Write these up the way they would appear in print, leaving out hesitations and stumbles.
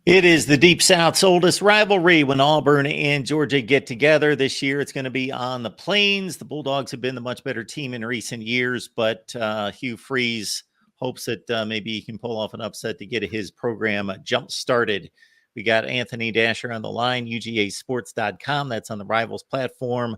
It is the Deep South's oldest rivalry when Auburn and Georgia get together. This year, it's going to be on the Plains. The Bulldogs have been the much better team in recent years, but Hugh Freeze hopes that maybe he can pull off an upset to get his program jump started. We got Anthony Dasher on the line, UGAsports.com. That's on the Rivals platform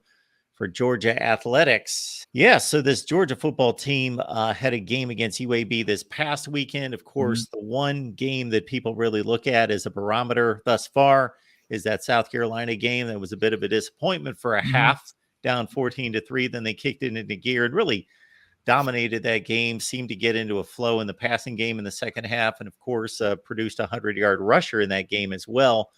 for Georgia Athletics. Yeah, so this Georgia football team had a game against UAB this past weekend. Of course, the one game that people really look at as a barometer thus far is that South Carolina game. That was a bit of a disappointment for a half, down 14-3. Then they kicked it into gear and really dominated that game, seemed to get into a flow in the passing game in the second half, and of course produced a 100-yard rusher in that game as well.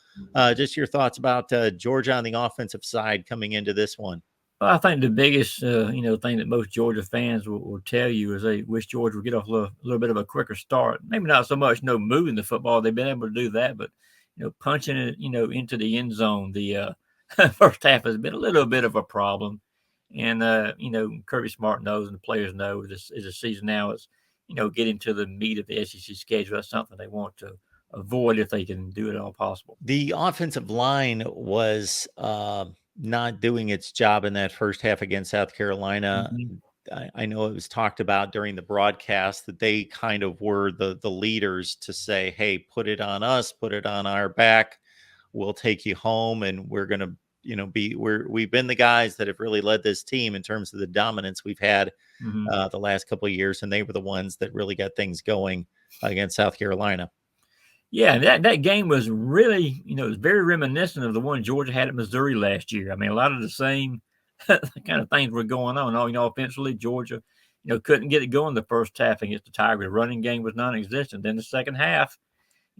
Just your thoughts about Georgia on the offensive side coming into this one. Well, I think the biggest, thing that most Georgia fans will tell you is they wish Georgia would get off a little bit of a quicker start. Maybe not so much, moving the football. They've been able to do that, but, punching it, into the end zone. The first half has been a little bit of a problem. And, Kirby Smart knows and the players know this is a season now is, getting to the meat of the SEC schedule. That's something they want to avoid if they can do it all possible. The offensive line was not doing its job in that first half against South Carolina. I know it was talked about during the broadcast that they kind of were the leaders to say, hey, put it on us, put it on our back. We'll take you home. And we're going to, we've been the guys that have really led this team in terms of the dominance we've had the last couple of years. And they were the ones that really got things going against South Carolina. Yeah, that game was really, it was very reminiscent of the one Georgia had at Missouri last year. I mean, a lot of the same kind of things were going on. Offensively, Georgia, couldn't get it going the first half against the Tigers. The running game was non-existent. Then the second half,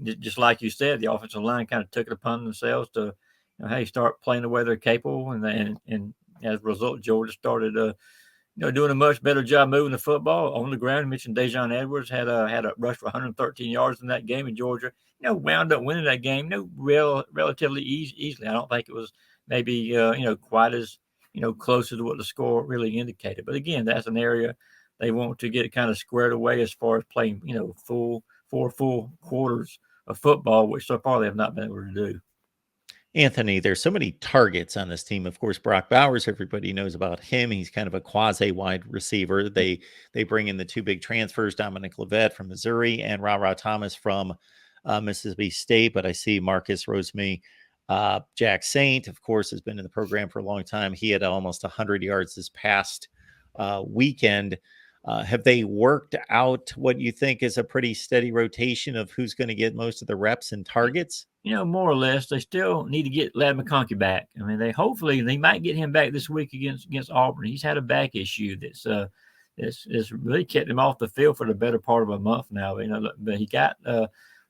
just like you said, the offensive line kind of took it upon themselves to, start playing the way they're capable. And as a result, Georgia started doing a much better job moving the football on the ground. I mentioned Dejon Edwards had a rush for 113 yards in that game, and Georgia, wound up winning that game, relatively easily. I don't think it was maybe, quite as, closer to what the score really indicated. But again, that's an area they want to get kind of squared away as far as playing, four full quarters of football, which so far they have not been able to do. Anthony, there's so many targets on this team. Of course, Brock Bowers, everybody knows about him. He's kind of a quasi-wide receiver. They bring in the two big transfers, Dominic Levet from Missouri and Ra Thomas from Mississippi State. But I see Marcus Rosemy, Jack Saint, of course, has been in the program for a long time. He had almost 100 yards this past weekend. Have they worked out what you think is a pretty steady rotation of who's going to get most of the reps and targets? More or less, they still need to get Ladd McConkey back. I mean, they might get him back this week against Auburn. He's had a back issue that's really kept him off the field for the better part of a month now. But he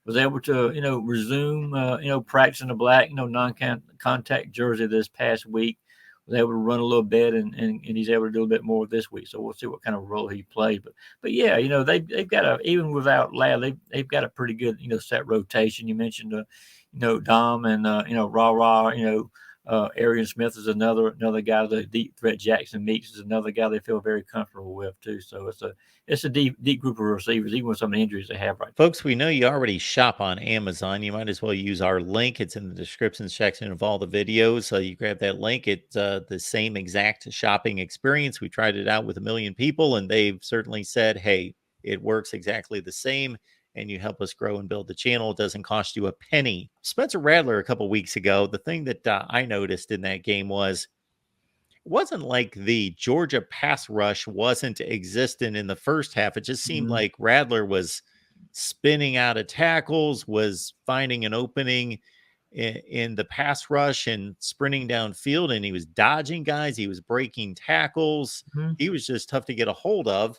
was able to resume practicing the black non-contact jersey this past week. Was able to run a little bit, and he's able to do a bit more this week. So we'll see what kind of role he played. But yeah, they've got even without Ladd, they've got a pretty good set rotation. You mentioned Dom and Arian Smith is another guy. The deep threat Jackson Meeks is another guy they feel very comfortable with too. So it's a deep group of receivers, even with some of the injuries they have right now. Folks, we know you already shop on Amazon. You might as well use our link. It's in the description section of all the videos. So you grab that link. It's the same exact shopping experience. We tried it out with 1 million people, and they've certainly said, hey, it works exactly the same. And you help us grow and build the channel. It doesn't cost you a penny. Spencer Rattler a couple weeks ago, the thing that I noticed in that game was it wasn't like the Georgia pass rush wasn't existent in the first half. It just seemed like Rattler was spinning out of tackles, was finding an opening in the pass rush and sprinting downfield, and he was dodging guys. He was breaking tackles. He was just tough to get a hold of.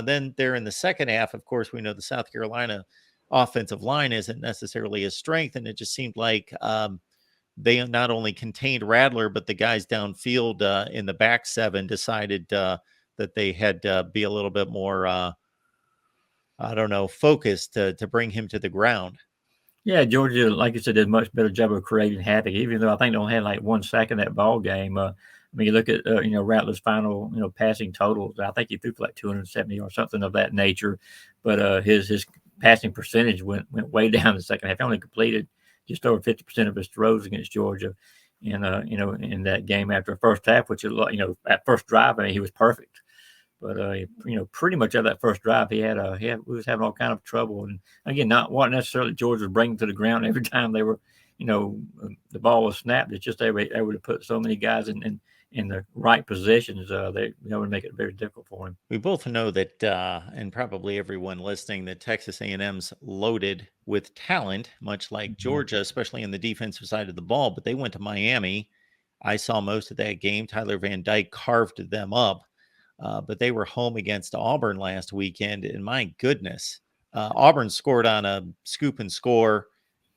Then there in the second half, of course, we know the South Carolina offensive line isn't necessarily a strength, and it just seemed like they not only contained Rattler, but the guys downfield in the back seven decided that they had to be a little bit more, focused to bring him to the ground. Yeah, Georgia, like you said, did a much better job of creating havoc, even though I think they only had like 1 sack in that ball game. You look at, Rattler's final, passing totals. I think he threw for like 270 or something of that nature. But his passing percentage went way down in the second half. He only completed, just over 50% of his throws against Georgia. And in that game after the first half, which is that first drive, I mean, he was perfect. But pretty much of that first drive, we was having all kind of trouble. And again, not what necessarily Georgia was bringing to the ground every time they were, the ball was snapped. It's just they were able to put so many guys in the right positions. They would make it very difficult for him. We both know that, and probably everyone listening, that Texas A&M's loaded with talent, much like Mhm. Georgia, especially on the defensive side of the ball. But they went to Miami. I saw most of that game. Tyler Van Dyke carved them up, but they were home against Auburn last weekend, and my goodness, Auburn scored on a scoop and score,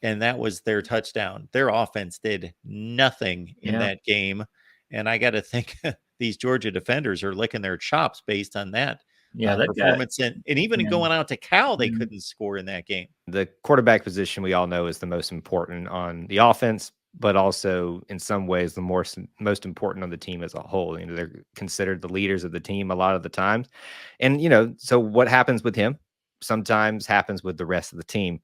and that was their touchdown. Their offense did nothing in Yeah, that game, and I got to think these Georgia defenders are licking their chops based on that yeah, they've got performance. And even in yeah. going out to Cal, they Mhm. couldn't score in that game. The quarterback position we all know is the most important on the offense, but also in some ways the most important on the team as a whole. They're considered the leaders of the team a lot of the times. And so what happens with him sometimes happens with the rest of the team.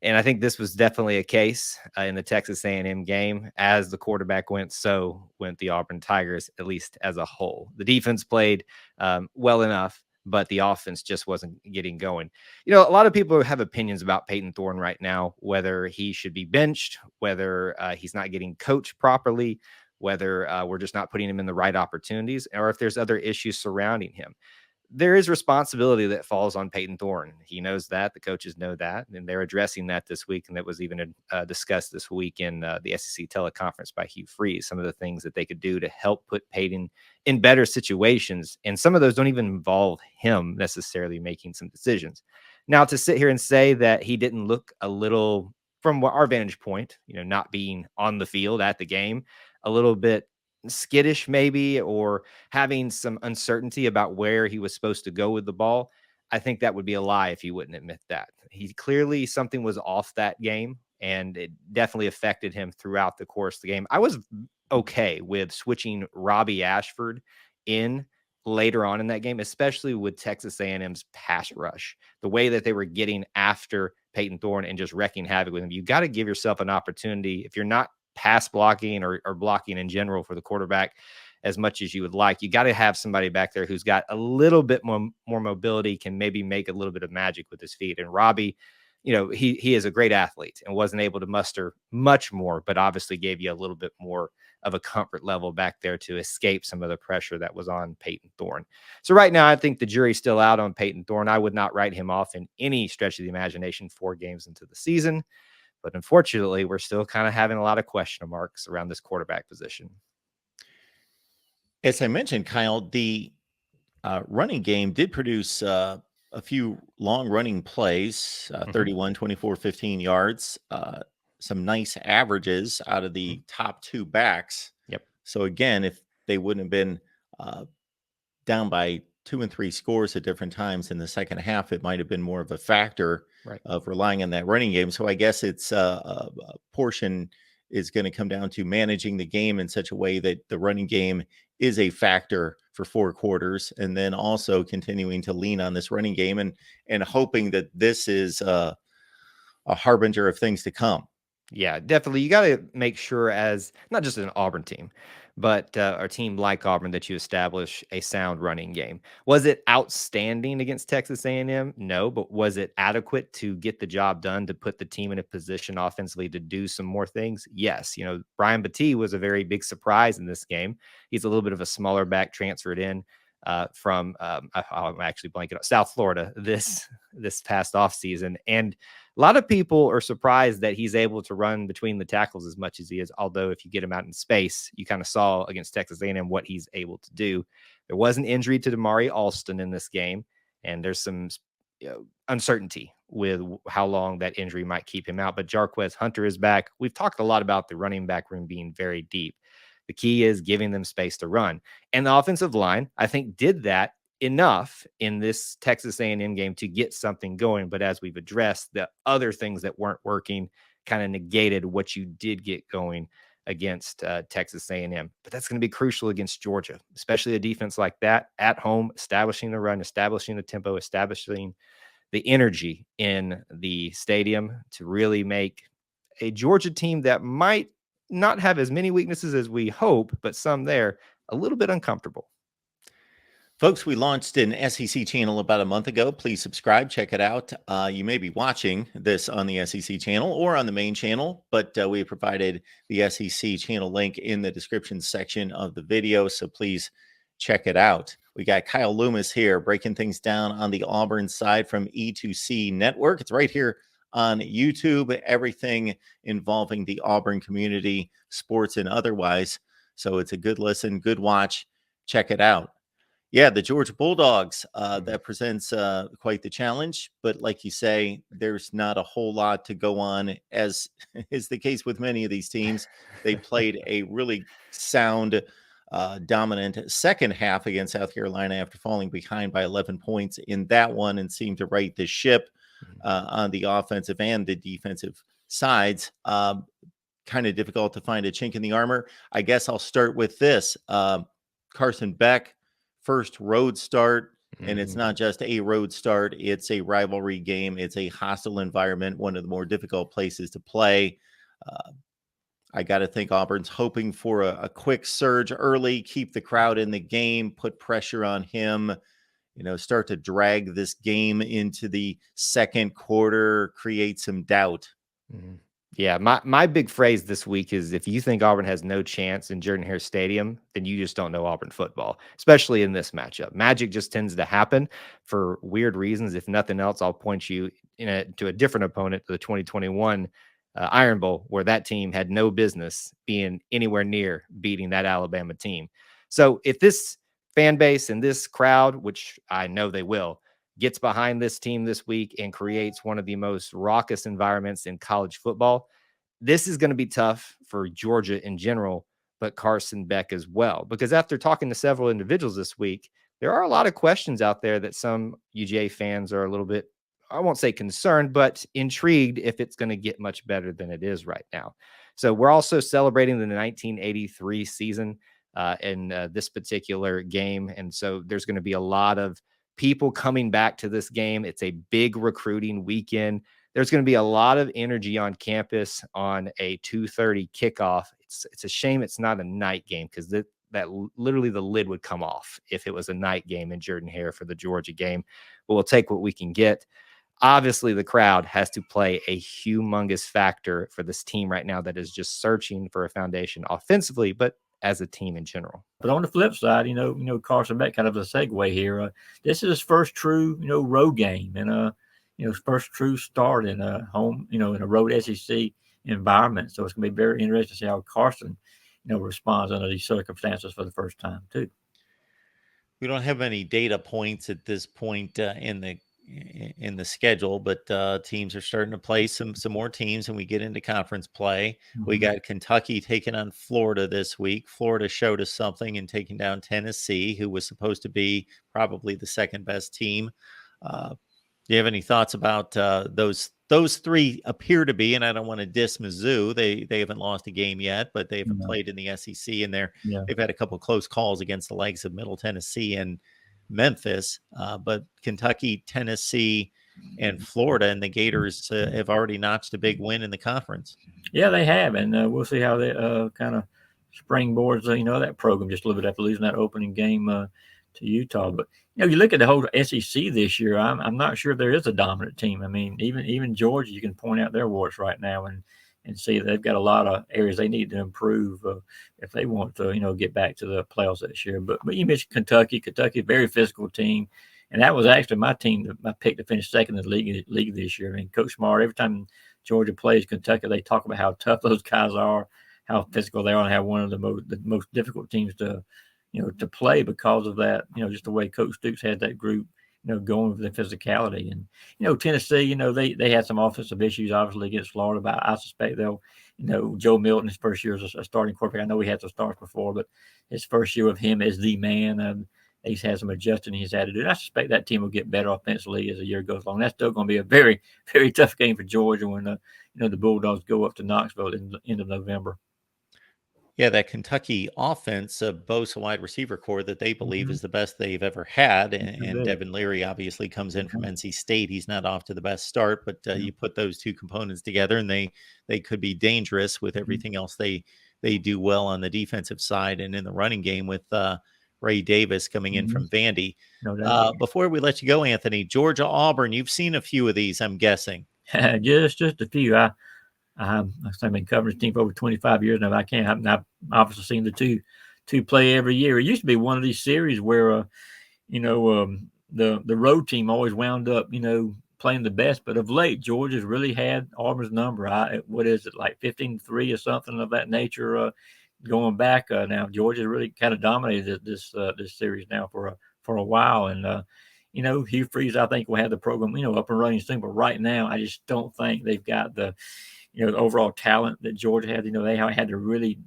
And I think this was definitely a case in the Texas A&M game. As the quarterback went, so went the Auburn Tigers, at least as a whole. The defense played well enough, but the offense just wasn't getting going. A lot of people have opinions about Peyton Thorne right now, whether he should be benched, whether he's not getting coached properly, whether we're just not putting him in the right opportunities, or if there's other issues surrounding him. There is responsibility that falls on Peyton Thorne. He knows that. The coaches know that, and they're addressing that this week. And that was even discussed this week in the SEC teleconference by Hugh Freeze. Some of the things that they could do to help put Peyton in better situations, and some of those don't even involve him necessarily making some decisions. Now, to sit here and say that he didn't look a little, from our vantage point, not being on the field at the game, a little bit skittish maybe, or having some uncertainty about where he was supposed to go with the ball, I think that would be a lie if he wouldn't admit that. He clearly, something was off that game, and it definitely affected him throughout the course of the game. I was okay with switching Robbie Ashford in later on in that game, especially with Texas A&M's pass rush, the way that they were getting after Peyton Thorne and just wrecking havoc with him. You got to give yourself an opportunity. If you're not pass blocking or blocking in general for the quarterback as much as you would like, you got to have somebody back there who's got a little bit more mobility, can maybe make a little bit of magic with his feet. And Robbie, he is a great athlete and wasn't able to muster much more, but obviously gave you a little bit more of a comfort level back there to escape some of the pressure that was on Peyton Thorne. So right now, I think the jury's still out on Peyton Thorne. I would not write him off in any stretch of the imagination 4 games into the season. But unfortunately, we're still kind of having a lot of question marks around this quarterback position. As I mentioned, Kyle, the running game did produce a few long running plays, 31, 24, 15 yards, some nice averages out of the top 2 backs. Yep. So, again, if they wouldn't have been down by 2 and 3 scores at different times in the second half, it might have been more of a factor Right. of relying on that running game. So I guess it's a portion is going to come down to managing the game in such a way that the running game is a factor for 4 quarters, and then also continuing to lean on this running game and hoping that this is a harbinger of things to come. Yeah, definitely. You got to make sure, as not just an Auburn team, but a team like Auburn, that you establish a sound running game. Was it outstanding against Texas A&M? No, but was it adequate to get the job done, to put the team in a position offensively to do some more things? Yes. Brian Battie was a very big surprise in this game. He's a little bit of a smaller back, transferred in from I'm actually blanking out, South Florida this past offseason. And a lot of people are surprised that he's able to run between the tackles as much as he is. Although if you get him out in space, you kind of saw against Texas A&M what he's able to do. There was an injury to Damari Alston in this game, and there's some uncertainty with how long that injury might keep him out. But Jarquez Hunter is back. We've talked a lot about the running back room being very deep. The key is giving them space to run. And the offensive line, I think, did that enough in this Texas A&M game to get something going. But as we've addressed, the other things that weren't working kind of negated what you did get going against Texas A&M. But that's going to be crucial against Georgia, especially a defense like that at home, establishing the run, establishing the tempo, establishing the energy in the stadium to really make a Georgia team that might not have as many weaknesses as we hope, but some there, a little bit uncomfortable. Folks, we launched an SEC channel about a month ago. Please subscribe, check it out. You may be watching this on the SEC channel or on the main channel, but we provided the SEC channel link in the description section of the video, so please check it out. We got Kyle Loomis here breaking things down on the Auburn side from E2C Network. It's right here on YouTube, everything involving the Auburn community, sports and otherwise. So it's a good listen, good watch. Check it out. Yeah, the Georgia Bulldogs, that presents quite the challenge. But like you say, there's not a whole lot to go on, as is the case with many of these teams. They played a really sound, dominant second half against South Carolina after falling behind by 11 points in that one and seemed to right the ship on the offensive and the defensive sides. Kind of difficult to find a chink in the armor. I guess I'll start with this. Carson Beck, first road start, and it's not just a road start, it's a rivalry game, it's a hostile environment, one of the more difficult places to play. I got to think Auburn's hoping for a quick surge early, keep the crowd in the game, put pressure on him, start to drag this game into the second quarter, create some doubt. Yeah, my big phrase this week is, if you think Auburn has no chance in Jordan-Hare Stadium, then you just don't know Auburn football, especially in this matchup. Magic just tends to happen for weird reasons. If nothing else, I'll point you to a different opponent, the 2021 Iron Bowl, where that team had no business being anywhere near beating that Alabama team. So if this fan base and this crowd, which I know they will, gets behind this team this week and creates one of the most raucous environments in college football, this is going to be tough for Georgia in general, but Carson Beck as well. Because after talking to several individuals this week, there are a lot of questions out there that some UGA fans are a little bit, I won't say concerned, but intrigued if it's going to get much better than it is right now. So we're also celebrating the 1983 season in this particular game. And so there's going to be a lot of people coming back to this game. It's a big recruiting weekend. There's going to be a lot of energy on campus on a 2:30 kickoff. It's a shame it's not a night game, because that literally the lid would come off if it was a night game in Jordan-Hare for the Georgia game. But we'll take what we can get. Obviously, the crowd has to play a humongous factor for this team right now that is just searching for a foundation offensively, but as a team in general. But on the flip side, Carson Beck, kind of a segue here. This is his first true, road game, and his first true start in a home, in a road SEC environment. So it's going to be very interesting to see how Carson, responds under these circumstances for the first time too. We don't have any data points at this point in the schedule, but teams are starting to play some more teams, and we get into conference play. We got Kentucky taking on Florida this week. Florida showed us something in taking down Tennessee, who was supposed to be probably the second best team. Do you have any thoughts about those three appear to be, and I don't want to diss Mizzou. They haven't lost a game yet, but they haven't played in the SEC, and they've had a couple close calls against the likes of Middle Tennessee and Memphis, but Kentucky, Tennessee, and Florida, and the Gators have already notched a big win in the conference. Yeah, they have, and we'll see how they kind of springboards, that program just a little bit after losing that opening game to Utah. But you look at the whole SEC this year. I'm not sure there is a dominant team. I mean, even Georgia, you can point out their warts right now and see they've got a lot of areas they need to improve if they want to, get back to the playoffs this year. But you mentioned Kentucky. Kentucky, very physical team, and that was actually my team, my pick to finish second in the league this year. I mean, Coach Smart, every time Georgia plays Kentucky, they talk about how tough those guys are, how physical they are, and how one of the most difficult teams to play because of that. Just the way Coach Stoops had that group, going with the physicality. And, Tennessee, they had some offensive issues, obviously, against Florida, but I suspect they'll, Joe Milton, his first year as a starting quarterback. I know he had some starts before, but his first year with him as the man, he's had some adjusting he's had to do. And I suspect that team will get better offensively as the year goes along. That's still going to be a very, very tough game for Georgia when, the Bulldogs go up to Knoxville in the end of November. Yeah, that Kentucky offense boasts a wide receiver core that they believe Mhm. is the best they've ever had. Yes, And indeed. Devin Leary obviously comes in from Mhm. NC State. He's not off to the best start, but Yeah. you put those two components together, and they could be dangerous with Mhm. everything else they do well on the defensive side and in the running game with Ray Davis coming in Mhm. from Vandy. No doubt. Before we let you go, Anthony, Georgia Auburn, you've seen a few of these, I'm guessing. Just a few. I've been covering this team for over 25 years now. I've obviously seen the two play every year. It used to be one of these series where the road team always wound up playing the best, but of late Georgia's really had Auburn's number. What is it, like 15-3 or something of that nature? Going back now, Georgia really kind of dominated this series now for a while, and Hugh Freeze I think will have the program up and running soon. But right now, I just don't think they've got the overall talent that Georgia had. They had to really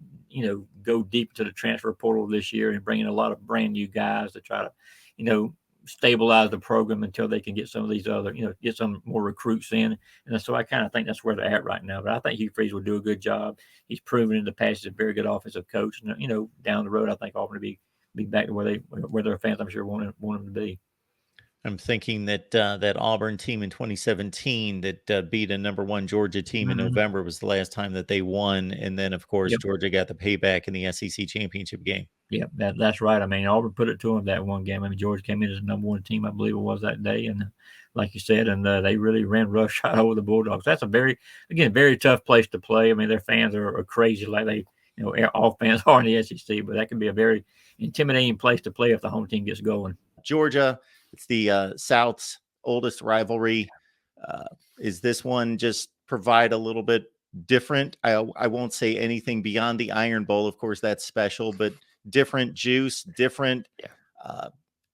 go deep to the transfer portal this year and bring in a lot of brand new guys to try to you know stabilize the program until they can get some of these other get some more recruits in. And so I kind of think that's where they're at right now. But I think Hugh Freeze will do a good job. He's proven in the past he's a very good offensive coach. And down the road, I think Auburn will be back to where their fans, I'm sure, want them to be. I'm thinking that that Auburn team in 2017 that beat a number one Georgia team in Mhm. November was the last time that they won, and then of course Yep. Georgia got the payback in the SEC championship game. Yeah, that's right. I mean, Auburn put it to them that one game. I mean, Georgia came in as the number one team, I believe it was that day, and like you said, and they really ran roughshod over the Bulldogs. That's very tough place to play. I mean, their fans are crazy, like all fans are in the SEC, but that can be a very intimidating place to play if the home team gets going. Georgia, it's the South's oldest rivalry. Uh, is this one just provide a little bit different? I won't say anything beyond the Iron Bowl, of course, that's special, but different juice, different Yeah. uh,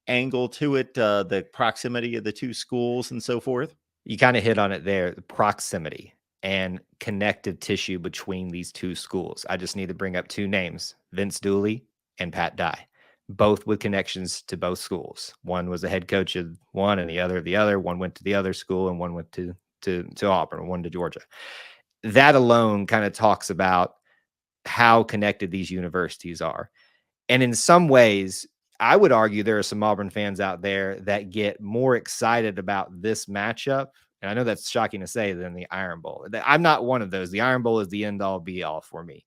angle to it, the proximity of the two schools and so forth. You kind of hit on it there, the proximity and connective tissue between these two schools. I just need to bring up two names, Vince Dooley and Pat Dye, both with connections to both schools. One was the head coach of one and the other of the other. One went to the other school and one went to Auburn, one to Georgia. That alone kind of talks about how connected these universities are. And in some ways, I would argue there are some Auburn fans out there that get more excited about this matchup. And I know that's shocking to say than the Iron Bowl. I'm not one of those. The Iron Bowl is the end all be all for me.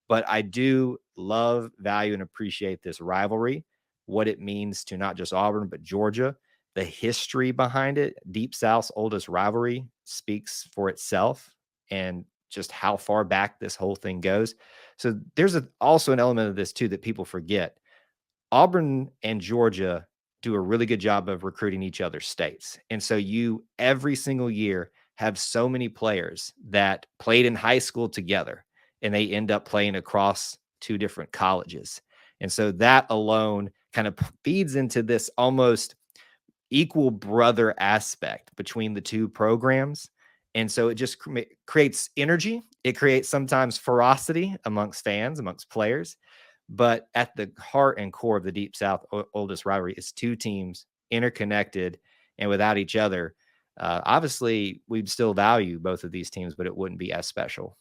But I do love, value, and appreciate this rivalry, what it means to not just Auburn, but Georgia. The history behind it, Deep South's oldest rivalry, speaks for itself, and just how far back this whole thing goes. So there's also an element of this too that people forget. Auburn and Georgia do a really good job of recruiting each other's states. And so you every single year have so many players that played in high school together and they end up playing across two different colleges. And so that alone kind of feeds into this almost equal brother aspect between the two programs. And so it just creates energy. It creates sometimes ferocity amongst fans, amongst players. But at the heart and core of the Deep South oldest rivalry is two teams interconnected and without each other. Obviously, we'd still value both of these teams, but it wouldn't be as special.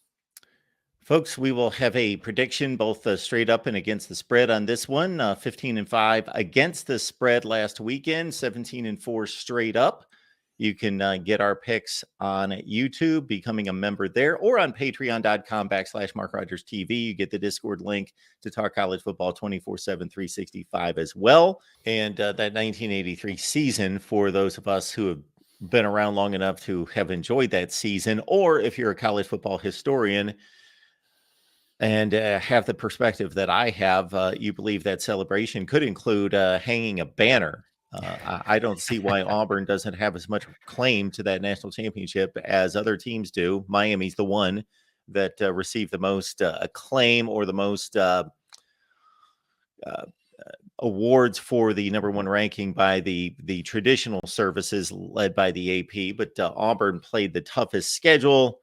Folks, we will have a prediction both straight up and against the spread on this one. 15-5 against the spread last weekend, 17-4 straight up. You can get our picks on YouTube, becoming a member there, or on patreon.com/MarkRogersTV. You get the Discord link to talk college football 24/7, 365 as well. And that 1983 season, for those of us who have been around long enough to have enjoyed that season, or if you're a college football historian, and have the perspective that I have, you believe that celebration could include hanging a banner. I don't see why Auburn doesn't have as much claim to that national championship as other teams do. Miami's the one that received the most acclaim or the most uh, awards for the number one ranking by the traditional services led by the AP. But Auburn played the toughest schedule.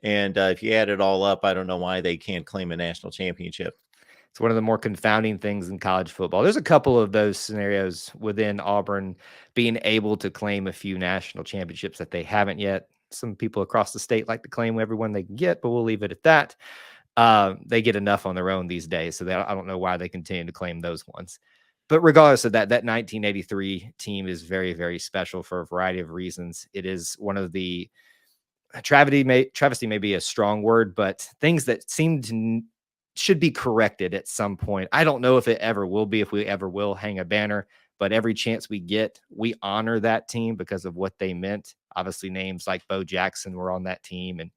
And if you add it all up, I don't know why they can't claim a national championship. It's one of the more confounding things in college football. There's a couple of those scenarios within Auburn being able to claim a few national championships that they haven't yet. Some people across the state like to claim everyone they can get, but we'll leave it at that. They get enough on their own these days, so I don't know why they continue to claim those ones. But regardless of that, that 1983 team is very, very special for a variety of reasons. It is one of the travesty may be a strong word, but things that should be corrected at some point. I don't know if it ever will be, if we ever will hang a banner, but every chance we get, we honor that team because of what they meant. Obviously, names like Bo Jackson were on that team, and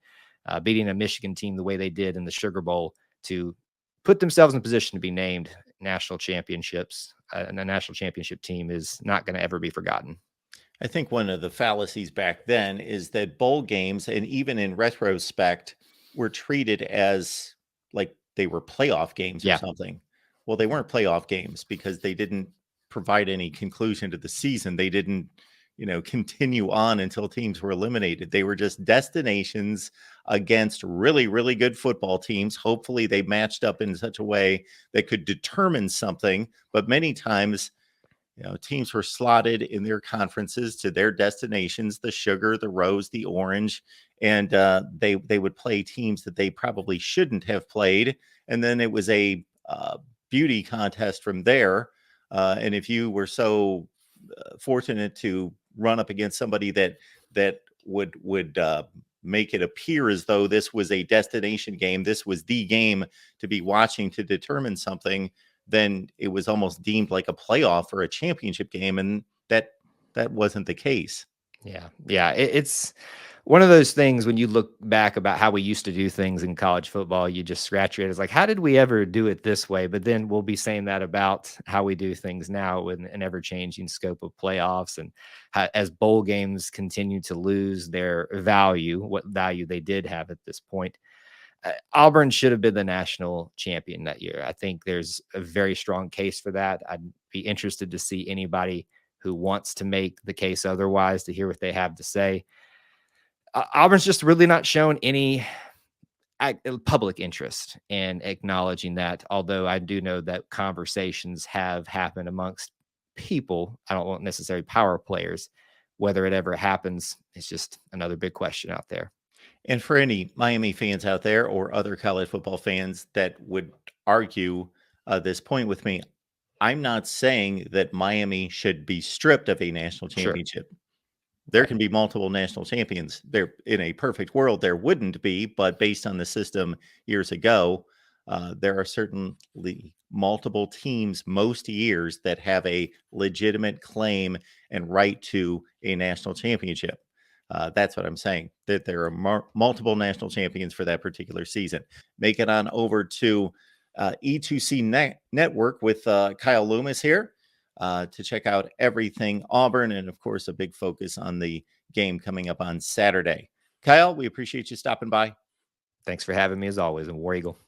beating a Michigan team the way they did in the Sugar Bowl to put themselves in a position to be named national championships, and a national championship team is not going to ever be forgotten. I think one of the fallacies back then is that bowl games, and even in retrospect, were treated as like they were playoff games or something. Well, they weren't playoff games because they didn't provide any conclusion to the season. They didn't, continue on until teams were eliminated. They were just destinations against really, really good football teams. Hopefully, they matched up in such a way that could determine something. But many times, teams were slotted in their conferences to their destinations, the sugar, the rose, the orange, and they would play teams that they probably shouldn't have played. And then it was a beauty contest from there. And if you were so fortunate to run up against somebody that would make it appear as though this was a destination game, this was the game to be watching to determine something, then it was almost deemed like a playoff or a championship game, and that wasn't the case. Yeah. It's one of those things when you look back about how we used to do things in college football, you just scratch your head. It's like, how did we ever do it this way? But then we'll be saying that about how we do things now with an ever-changing scope of playoffs, and as bowl games continue to lose their value, what value they did have at this point. Auburn should have been the national champion that year. I think there's a very strong case for that. I'd be interested to see anybody who wants to make the case otherwise, to hear what they have to say. Auburn's just really not shown any public interest in acknowledging that, although I do know that conversations have happened amongst people. I don't want necessarily power players. Whether it ever happens, it's just another big question out there. And for any Miami fans out there or other college football fans that would argue this point with me, I'm not saying that Miami should be stripped of a national Sure. championship. There can be multiple national champions. There, in a perfect world, there wouldn't be, but based on the system years ago, there are certainly multiple teams most years that have a legitimate claim and right to a national championship. That's what I'm saying, that there are multiple national champions for that particular season. Make it on over to E2C Network with Kyle Loomis here to check out everything Auburn, and of course, a big focus on the game coming up on Saturday. Kyle, we appreciate you stopping by. Thanks for having me as always, and War Eagle.